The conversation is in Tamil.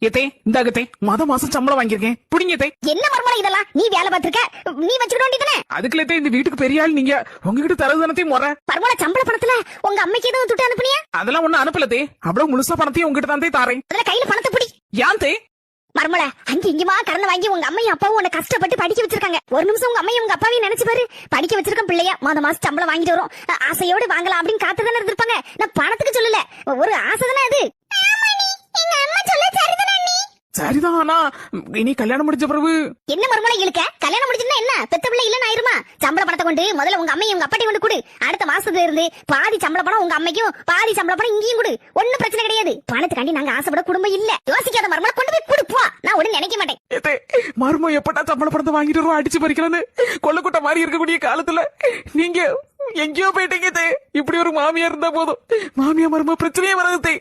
ஏத்தே இந்தாகத்தே மாசம் சம்பளம் வாங்கியிருக்கேன் புடிங்கத்தே. என்ன மர்மலா இதெல்லாம்? நீ வேலை பார்த்திருக்க, நீ வச்சுக்கிட வேண்டியதானே. அதுக்குள்ளே இந்த வீட்டுக்கு பெரிய ஆள் நீங்க, உங்ககிட்ட தரதுதானத்தையும் முறை. பரவாயில்ல, சம்பள பணத்துல உங்க அம்மைக்கு எதுவும் துட்டு அனுப்புனியா? அதெல்லாம் ஒண்ணு அனுப்பலதே. அவ்வளவு முழுசா பணத்தையும் உங்ககிட்ட தான் தாரேன். அதுல கையில பணத்தை பிடி. ஏன் தே மர்மல, அங்க இங்கமா கடன் வாங்கி உங்க அம்மையும் அப்பாவும் உன்னை கஷ்டப்பட்டு படிக்க வச்சிருக்காங்க. ஒரு நிமிஷம் உங்க அம்மையும் உங்க அப்பாவையும் நினைச்சு பாரு. படிக்க வச்சிருக்க பிள்ளைய மாசம் சம்பளம் வாங்கிட்டு வரும், ஆசையோடு வாங்கலாம் அப்படின்னு காத்துதானே இருந்திருப்பாங்க. நான் பணத்துக்கு சொல்லல, ஒரு ஆசை தானே அது. எங்க அம்மா சொல்ல சரிதானே நீ? சரிதான். ஆனா இனி கல்யாணம் முடிஞ்ச பிறகு என்ன மர்மல இழுக்க? கல்யாணம் முடிஞ்சுன்னா என்ன, பெத்த பிள்ளை இல்லன்னு ஆயிருமா? சம்பள பணத்தை கொண்டு முதல்ல உங்க அம்மையும் உங்க அப்பாட்டையும் கொண்டு கொடு. அடுத்த மாசத்துல இருந்து பாதி சம்பள பணம் உங்க அம்மைக்கும் பாதி சம்பள பணம் இங்கேயும் கொடு. ஒன்னும் பிரச்சனை கிடையாது. பணத்துக்காண்டி நாங்க ஆசைப்பட குடும்பம் இல்ல. யோசிக்காத மர்மல, கொண்டு போய் கொடுப்பா. நான் ஒண்ணு நினைக்க மாட்டேன். மரும எப்படா சம்பள பணத்தை வாங்கிட்டு வருவோம் அடிச்சு பறிக்கலான்னு கொள்ளக்கூட்ட மாதிரி இருக்கக்கூடிய காலத்துல நீங்க எங்கேயோ போயிட்டீங்க. இப்படி ஒரு மாமியா இருந்தா போதும், மாமியா மரும பிரச்சனையே வராது.